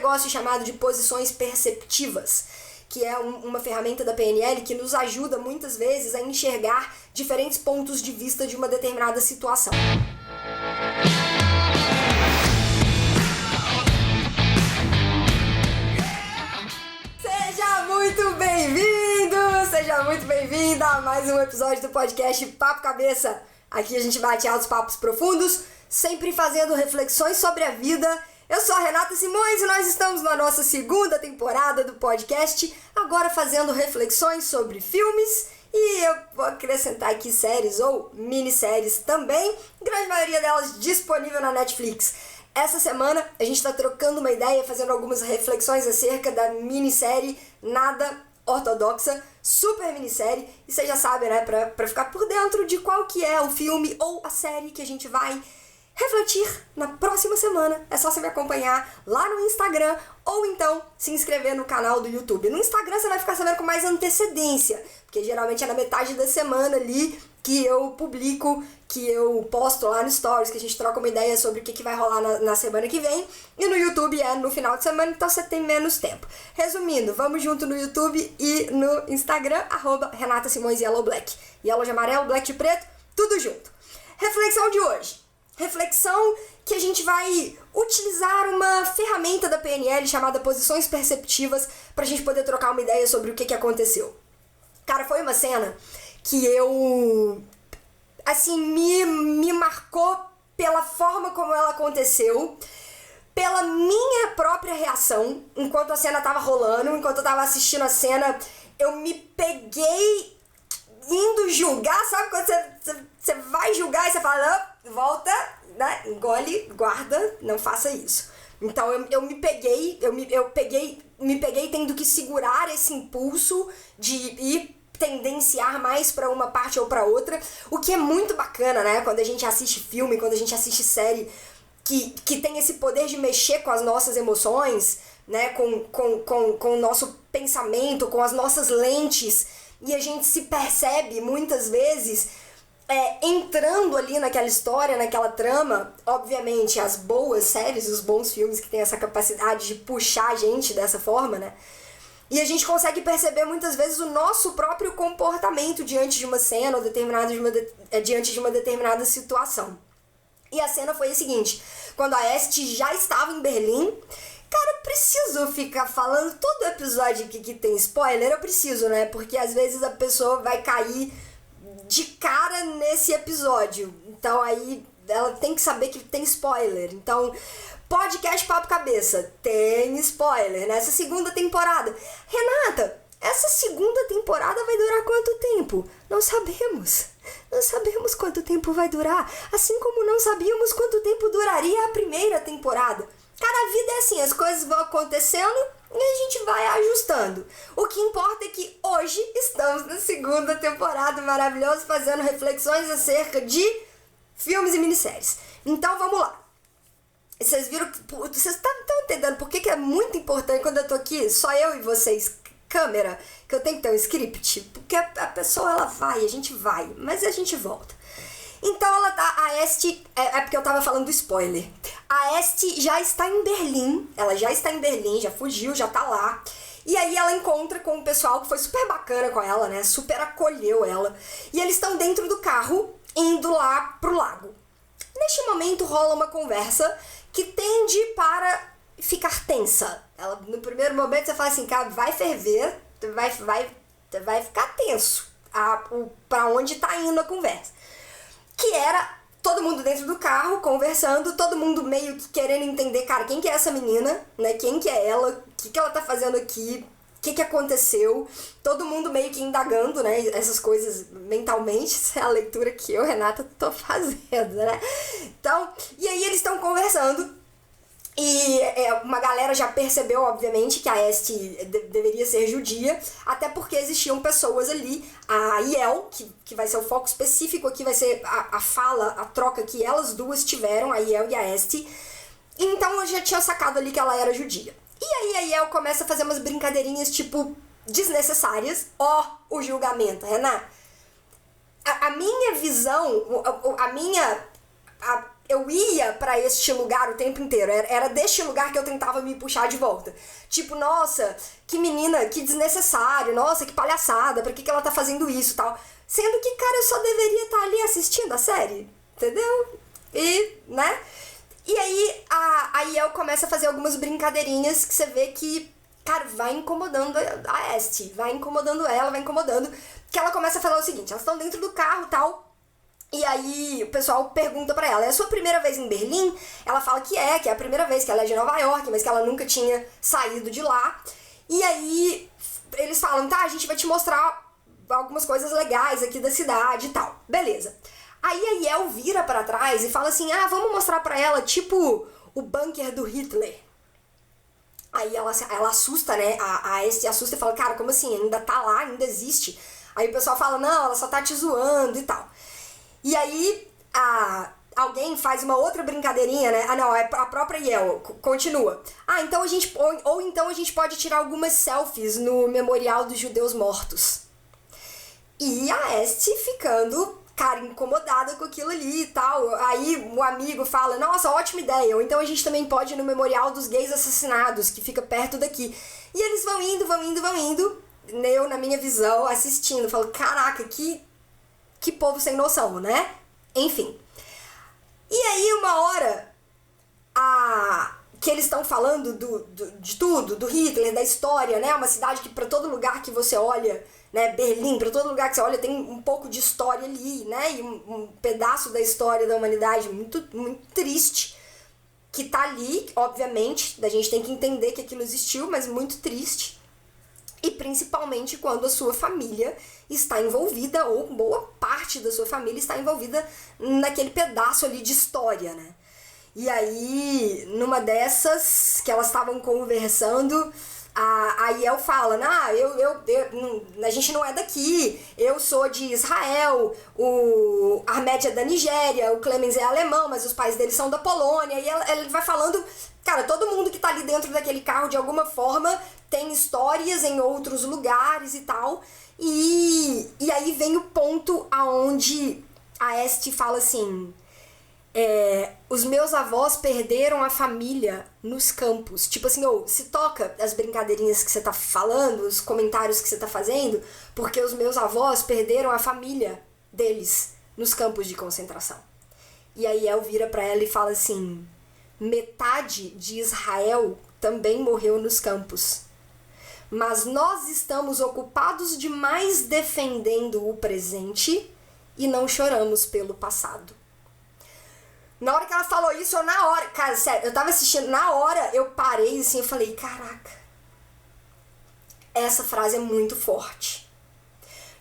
negócio chamado de posições perceptivas, que é uma ferramenta da PNL que nos ajuda muitas vezes a enxergar diferentes pontos de vista de uma determinada situação. Seja muito bem-vindo, seja muito bem-vinda a mais um episódio do podcast Papo Cabeça. Aqui a gente bate altos papos profundos, sempre fazendo reflexões sobre a vida. Eu sou a Renata Simões e nós estamos na nossa segunda temporada do podcast, agora fazendo reflexões sobre filmes e eu vou acrescentar aqui séries ou minisséries também, grande maioria delas disponível na Netflix. Essa semana a gente está trocando uma ideia, fazendo algumas reflexões acerca da minissérie Nada Ortodoxa, super minissérie, e você já sabe, né, pra ficar por dentro de qual que é o filme ou a série que a gente vai refletir na próxima semana. É só você me acompanhar lá no Instagram ou então se inscrever no canal do YouTube. No Instagram você vai ficar sabendo com mais antecedência, porque geralmente é na metade da semana ali que eu publico, que eu posto lá no Stories, que a gente troca uma ideia sobre o que vai rolar na semana que vem. E no YouTube é no final de semana, então você tem menos tempo. Resumindo, vamos junto no YouTube e no Instagram, @Renata Simões Yellow Black. Yellow de amarelo, Black de preto, tudo junto. Reflexão de hoje. Reflexão que a gente vai utilizar uma ferramenta da PNL chamada posições perceptivas pra gente poder trocar uma ideia sobre o que aconteceu. Cara, foi uma cena que me marcou pela forma como ela aconteceu, pela minha própria reação enquanto a cena tava rolando, enquanto eu tava assistindo a cena, eu me peguei indo julgar, sabe quando você vai julgar e você fala, não, volta, né, engole, guarda, não faça isso. Então eu me peguei tendo que segurar esse impulso de ir tendenciar mais pra uma parte ou pra outra, o que é muito bacana, né, quando a gente assiste filme, quando a gente assiste série, que tem esse poder de mexer com as nossas emoções, né, com o nosso pensamento, com as nossas lentes, e a gente se percebe muitas vezes entrando ali naquela história, naquela trama. Obviamente as boas séries, os bons filmes que têm essa capacidade de puxar a gente dessa forma, né? E a gente consegue perceber muitas vezes o nosso próprio comportamento diante de uma cena ou diante de uma determinada situação. E a cena foi a seguinte: quando a Esty já estava em Berlim. Cara, eu preciso ficar falando todo episódio que tem spoiler, eu preciso, né? Porque às vezes a pessoa vai cair de cara nesse episódio. Então aí ela tem que saber que tem spoiler. Então, podcast Papo Cabeça, tem spoiler nessa segunda temporada. Renata, essa segunda temporada vai durar quanto tempo? Não sabemos. Não sabemos quanto tempo vai durar. Assim como não sabíamos quanto tempo duraria a primeira temporada. Cara, a vida é assim, as coisas vão acontecendo e a gente vai ajustando. O que importa é que hoje estamos na segunda temporada maravilhosa, fazendo reflexões acerca de filmes e minisséries. Então vamos lá. Vocês viram, vocês estão entendendo por que é muito importante quando eu tô aqui, só eu e vocês, câmera, que eu tenho que ter um script? Porque a pessoa, ela vai, a gente vai, mas a gente volta. Então a Esty, porque eu tava falando do spoiler. A Esty já está em Berlim, já fugiu, já tá lá. E aí ela encontra com o pessoal que foi super bacana com ela, né, super acolheu ela. E eles estão dentro do carro, indo lá pro lago. Neste momento rola uma conversa que tende para ficar tensa. No primeiro momento você fala assim, cara, vai ferver, vai ficar tenso pra onde tá indo a conversa. Que era todo mundo dentro do carro, conversando, todo mundo meio que querendo entender, cara, quem que é essa menina, né? Quem que é ela? O que ela tá fazendo aqui? O que aconteceu? Todo mundo meio que indagando, né? Essas coisas mentalmente. Isso é a leitura que eu, Renata, tô fazendo, né? Então, e aí eles estão conversando. E uma galera já percebeu, obviamente, que a Esty deveria ser judia, até porque existiam pessoas ali, a Yael, que vai ser o foco específico aqui, vai ser a fala, a troca que elas duas tiveram, a Yael e a Esty. Então eu já tinha sacado ali que ela era judia. E aí a Yael começa a fazer umas brincadeirinhas, tipo, desnecessárias. O julgamento, Renan. A minha visão, eu ia pra este lugar o tempo inteiro. Era deste lugar que eu tentava me puxar de volta. Tipo, nossa, que menina, que desnecessário, nossa, que palhaçada, por que ela tá fazendo isso e tal. Sendo que, cara, eu só deveria estar ali assistindo a série, entendeu? E, né? E aí, a Yael começa a fazer algumas brincadeirinhas que você vê que, cara, vai incomodando a Este, vai incomodando ela, vai incomodando. Que ela começa a falar o seguinte, elas estão dentro do carro e tal. E aí o pessoal pergunta pra ela, é a sua primeira vez em Berlim? Ela fala que é a primeira vez, que ela é de Nova York, mas que ela nunca tinha saído de lá. E aí eles falam, tá, a gente vai te mostrar algumas coisas legais aqui da cidade e tal. Beleza. Aí a Yael vira pra trás e fala assim, vamos mostrar pra ela, tipo, o bunker do Hitler. Aí ela assusta, né, a Este assusta e fala, cara, como assim, ainda tá lá, ainda existe? Aí o pessoal fala, não, ela só tá te zoando e tal. E aí, alguém faz uma outra brincadeirinha, né? Não, é a própria Yael, continua. Então a gente, ou então a gente pode tirar algumas selfies no Memorial dos Judeus Mortos. E a Este ficando, cara, incomodada com aquilo ali e tal. Aí o amigo fala, nossa, ótima ideia. Ou então a gente também pode ir no Memorial dos Gays Assassinados, que fica perto daqui. E eles vão indo. Eu, na minha visão, assistindo, falo, caraca, que povo sem noção, né? Enfim. E aí, uma hora, que eles estão falando de tudo, do Hitler, da história, né? Uma cidade que pra todo lugar que você olha, né? Berlim, pra todo lugar que você olha, tem um pouco de história ali, né? E um pedaço da história da humanidade muito, muito triste, que tá ali, obviamente, a gente tem que entender que aquilo existiu, mas muito triste. E principalmente quando a sua família está envolvida, ou boa parte da sua família está envolvida naquele pedaço ali de história, né? E aí, numa dessas que elas estavam conversando, a Yael fala, a gente não é daqui, eu sou de Israel, o Ahmed é da Nigéria, o Clemens é alemão, mas os pais dele são da Polônia, e ela vai falando, cara, todo mundo que tá ali dentro daquele carro, de alguma forma, tem histórias em outros lugares e tal, e aí vem o ponto aonde a Este fala assim, os meus avós perderam a família nos campos. Tipo assim, se toca as brincadeirinhas que você tá falando, os comentários que você tá fazendo, porque os meus avós perderam a família deles nos campos de concentração. E aí El vira pra ela e fala assim, metade de Israel também morreu nos campos. Mas nós estamos ocupados demais defendendo o presente e não choramos pelo passado. Na hora que ela falou isso, cara, sério, eu tava assistindo, na hora eu parei assim, eu falei, caraca, essa frase é muito forte.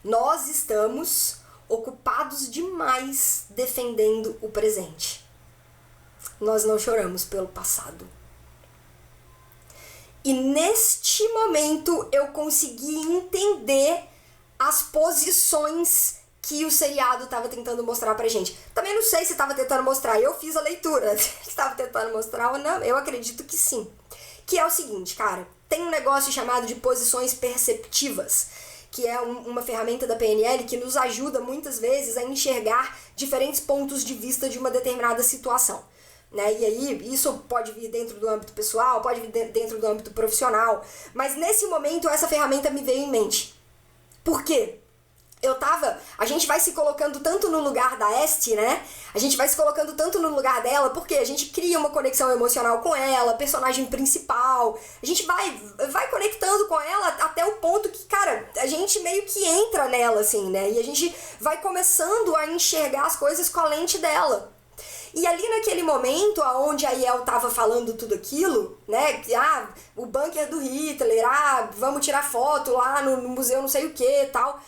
Nós estamos ocupados demais defendendo o presente. Nós não choramos pelo passado. E neste momento eu consegui entender as posições que o seriado tava tentando mostrar pra gente. Também não sei se tava tentando mostrar, eu fiz a leitura, se tava tentando mostrar ou não, eu acredito que sim. Que é o seguinte, cara, tem um negócio chamado de posições perceptivas, que é uma ferramenta da PNL que nos ajuda muitas vezes a enxergar diferentes pontos de vista de uma determinada situação. Né? E aí, isso pode vir dentro do âmbito pessoal, pode vir dentro do âmbito profissional, mas nesse momento essa ferramenta me veio em mente. Por quê? A gente vai se colocando tanto no lugar da Este, né? A gente vai se colocando tanto no lugar dela, porque a gente cria uma conexão emocional com ela, personagem principal. A gente vai conectando com ela até o ponto que, cara, a gente meio que entra nela, assim, né? E a gente vai começando a enxergar as coisas com a lente dela. E ali naquele momento, onde a Yael tava falando tudo aquilo, né? Que, o bunker do Hitler, vamos tirar foto lá no museu não sei o que e tal.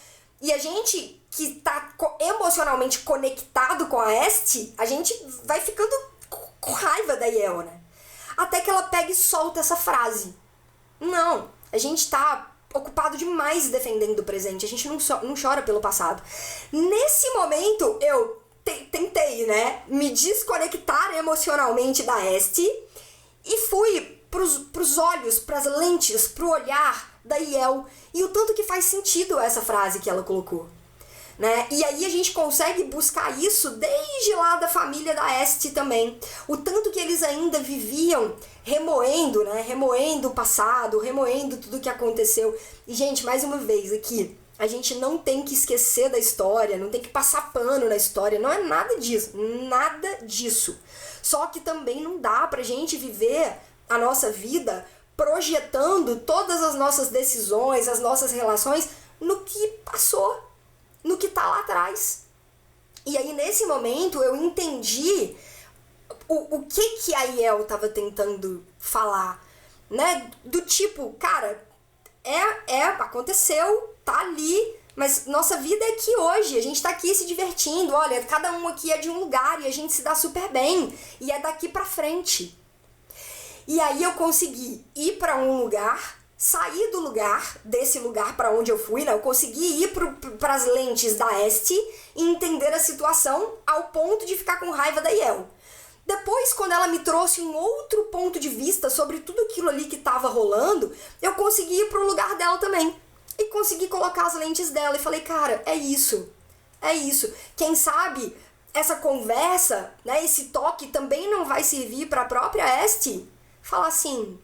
E a gente que tá emocionalmente conectado com a Este, a gente vai ficando com raiva da Yael, né? Até que ela pega e solta essa frase. Não, a gente tá ocupado demais defendendo o presente, a gente não chora pelo passado. Nesse momento, eu tentei, né, me desconectar emocionalmente da Este e fui pros olhos, pras lentes, pro olhar da Yael, e o tanto que faz sentido essa frase que ela colocou. né? E aí a gente consegue buscar isso desde lá da família da Este também. O tanto que eles ainda viviam remoendo, né? Remoendo o passado, remoendo tudo que aconteceu. E, gente, mais uma vez aqui, a gente não tem que esquecer da história, não tem que passar pano na história, não é nada disso, nada disso. Só que também não dá pra gente viver a nossa vida projetando todas as nossas decisões, as nossas relações no que passou, no que tá lá atrás. E aí, nesse momento, eu entendi o que a Yael tava tentando falar, né? Do tipo, cara, aconteceu, tá ali, mas nossa vida é aqui hoje, a gente tá aqui se divertindo, olha, cada um aqui é de um lugar e a gente se dá super bem, e é daqui pra frente. E aí eu consegui ir pra um lugar, sair do lugar, desse lugar pra onde eu fui, né? Eu consegui ir pras lentes da Este e entender a situação ao ponto de ficar com raiva da Yael. Depois, quando ela me trouxe um outro ponto de vista sobre tudo aquilo ali que tava rolando, eu consegui ir pro lugar dela também. E consegui colocar as lentes dela e falei, cara, é isso. É isso. Quem sabe essa conversa, né, esse toque também não vai servir pra própria Este falar assim,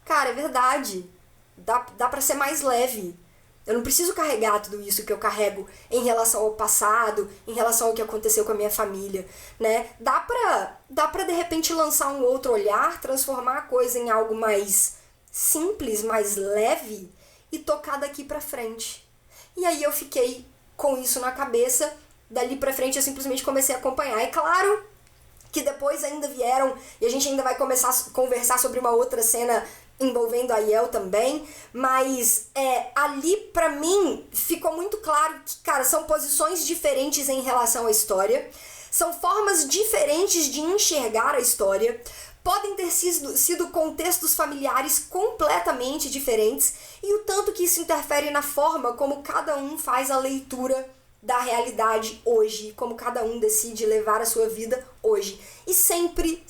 cara, é verdade, dá pra ser mais leve. Eu não preciso carregar tudo isso que eu carrego em relação ao passado, em relação ao que aconteceu com a minha família, né? Dá pra de repente lançar um outro olhar, transformar a coisa em algo mais simples, mais leve e tocar daqui pra frente. E aí eu fiquei com isso na cabeça, dali pra frente eu simplesmente comecei a acompanhar. É claro que depois ainda vieram, e a gente ainda vai começar a conversar sobre uma outra cena envolvendo a Yael também, mas ali pra mim ficou muito claro que, cara, são posições diferentes em relação à história, são formas diferentes de enxergar a história, podem ter sido contextos familiares completamente diferentes, e o tanto que isso interfere na forma como cada um faz a leitura da realidade hoje, como cada um decide levar a sua vida hoje. E sempre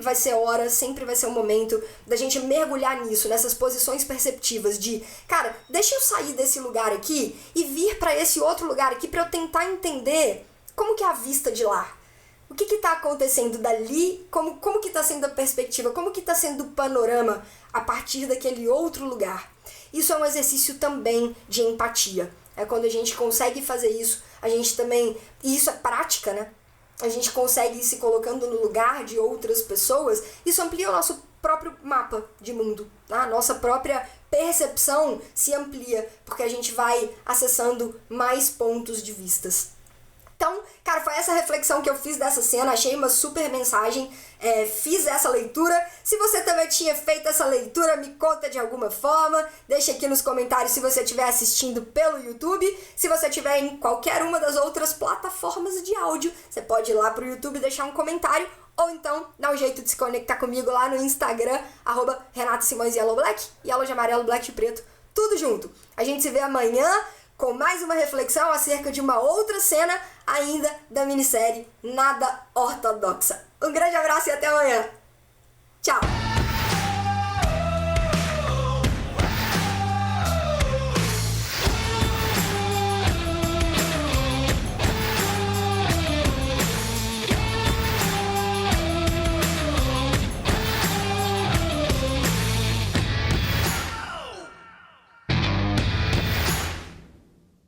vai ser hora, sempre vai ser o momento da gente mergulhar nisso, nessas posições perceptivas de, cara, deixa eu sair desse lugar aqui e vir para esse outro lugar aqui para eu tentar entender como que é a vista de lá. O que tá acontecendo dali, como que tá sendo a perspectiva, como que tá sendo o panorama a partir daquele outro lugar. Isso é um exercício também de empatia. É quando a gente consegue fazer isso, a gente também, e isso é prática, né? A gente consegue ir se colocando no lugar de outras pessoas, isso amplia o nosso próprio mapa de mundo, tá? A nossa própria percepção se amplia, porque a gente vai acessando mais pontos de vistas. Então, cara, foi essa reflexão que eu fiz dessa cena, achei uma super mensagem, fiz essa leitura. Se você também tinha feito essa leitura, me conta de alguma forma, deixa aqui nos comentários se você estiver assistindo pelo YouTube. Se você estiver em qualquer uma das outras plataformas de áudio, você pode ir lá pro YouTube e deixar um comentário, ou então dá um jeito de se conectar comigo lá no Instagram, @RenataSimõesYellowBlack, Yellow de amarelo, Black de preto, tudo junto. A gente se vê amanhã com mais uma reflexão acerca de uma outra cena ainda da minissérie Nada Ortodoxa. Um grande abraço e até amanhã. Tchau!